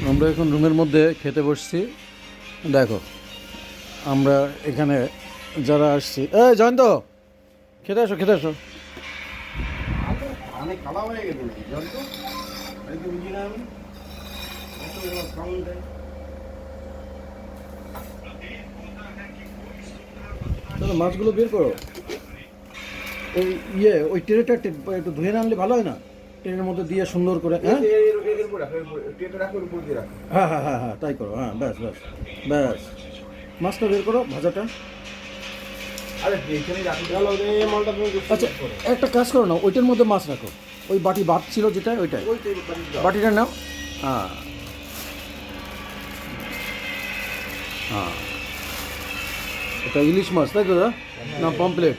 আমরা এখন রুমের মধ্যে খেতে বসছি। দেখো আমরা এখানে যারা আসছি, এই জয়ন্ত খেতে আসো খেতে আসো। অনেক কালা হয়ে গেছে জল তো এই তো বুঝি না আমি সাউন্ড দেয়। চলো মাছগুলো বের করো। ওই ওই ট্রেটা একটু ধুয়ে না আনলে ভালো হয় না? ট্রেনের মধ্যে দিয়ে সুন্দর করে। হ্যাঁ এর উপর রাখো, টেটা রাখো, এর উপর দিয়ে রাখো। হ্যাঁ হ্যাঁ হ্যাঁ হ্যাঁ তাই করো। হ্যাঁ ব্যাস ব্যাস ব্যাস। মাছটা বের করো ভাজাটা। আরে এইখানেই রাখো, চলো এই মালটা তুমি আচ্ছা একটা কাজ করো না, ওইটার মধ্যে মাছ রাখো। ওই বাটি ভাত ছিল যেটা ওইটাই, ওইটাই বাটিটা নাও। হ্যাঁ হ্যাঁ এটা ইলিশ মাছ তাই তো? না পমপ্লেট।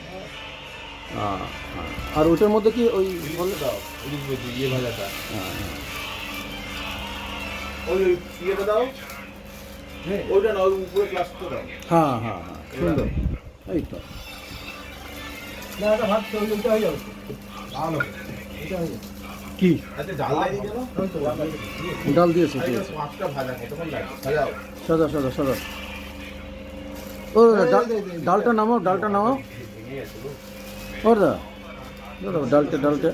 হ্যাঁ হ্যাঁ। আর ওইটার মধ্যে কি ওই বলে দাও ইলিশ বলছি ইয়ে ভাজাটা। হ্যাঁ হ্যাঁ ওই ইয়েটা দাও, হ্যাঁ ওইটা না, ওই উপরে গ্লাসটা দাও। হ্যাঁ হ্যাঁ হ্যাঁ সুন্দর। এই তো না এটা ভাত তো ওইটা হয়ে যাবে ভালো, এটা হয়ে যাবে। কি আচ্ছা জাল নাই কেন? ওই তো ডাল দিয়েছে আরে দিয়েছে। পাঁচটা ভাজা কতক্ষণ লাগে ভাজাও। সাদা সাদা সাদা। ও ডালটা নামাও, ডালটা নামাও। ভেঙে গেছে গো। ওর দা দাদা ডালটা ডালটা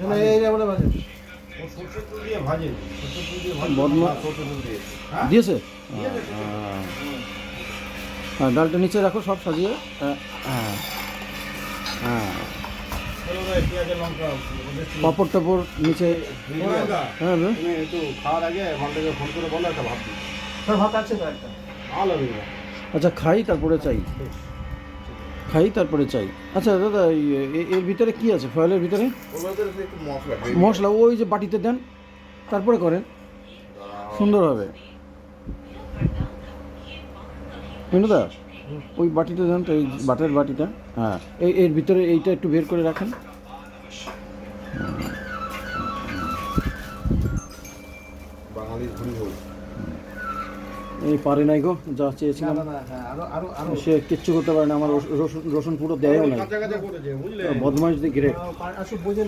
না এই যে আমরা ভাজে ও সরষের তেল দিয়ে ভাজে, সরষের তেল দিয়ে ভাজে বদমা সরষের তেল দিয়ে। হ্যাঁ দিয়েছে। হ্যাঁ ডালটা নিচে রাখো সব সাজিয়ে। হ্যাঁ হ্যাঁ হ্যাঁ। পেঁয়াজের লঙ্কা পাপড় টাপড় নিচে। হ্যাঁ তুমি একটু খাওয়ার আগে মালটাকে ফোন করে বলো একটা ভাত দিই। ভাত আছে তো একটা ভালো হবে। আচ্ছা খাই তারপরে চাই, খাই তারপরে চাই। আচ্ছা দাদা এর ভিতরে কি আছে ফয়েলের ভিতরে? ওর মধ্যে একটু মশলা মশলা ওই যে বাটিতে দেন, তারপরে করেন সুন্দর হবে। দা ওই বাটিটা দেন তো, এই বাটের বাটিটা। হ্যাঁ এর ভিতরে এইটা একটু বের করে রাখেন। বাঙালির ঘুরি হোক। এই পারে নাই গো, যা চেয়েছিলাম সে কিচ্ছু করতে পারে না। আমার রসুন রসুন পুরো দেয়ও নাই, কাঁচা কাঁচা করেছে বুঝলে। বদমাইশ দিয়ে ঘিরে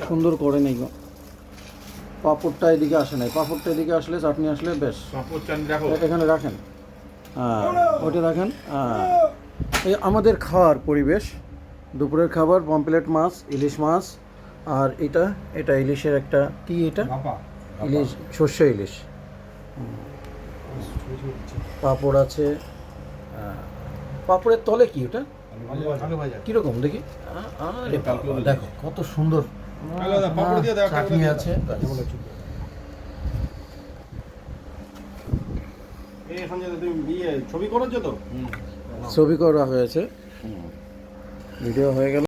সুন্দর করে নাই গো। পাঁপড়টা এদিকে আসে নাই, পাঁপড়টা এদিকে আসলে চাটনি আসলে বেশ। পাঁপড় চাটনি রাখো। এখানে রাখেন। হ্যাঁ ওটা রাখেন। হ্যাঁ এই আমাদের খাওয়ার পরিবেশ, দুপুরের খাবার পমপ্লেট মাছ, ইলিশ মাছ। আর এটা এটা ইলিশের একটা কি এটা ইলিশ, শস্য ইলিশ। পাঁপড় আছে। পাঁপড়ের তলে কি ওটা আলু ভাজা কিরকম দেখি? আরে বাবা, দেখো কত সুন্দর পাঁপড় দিয়ে দাও, চাটনি আছে। এই এখন যে তুমি ছবি করেছো তো? ছবি করা হয়েছে, ভিডিও হয়ে গেল।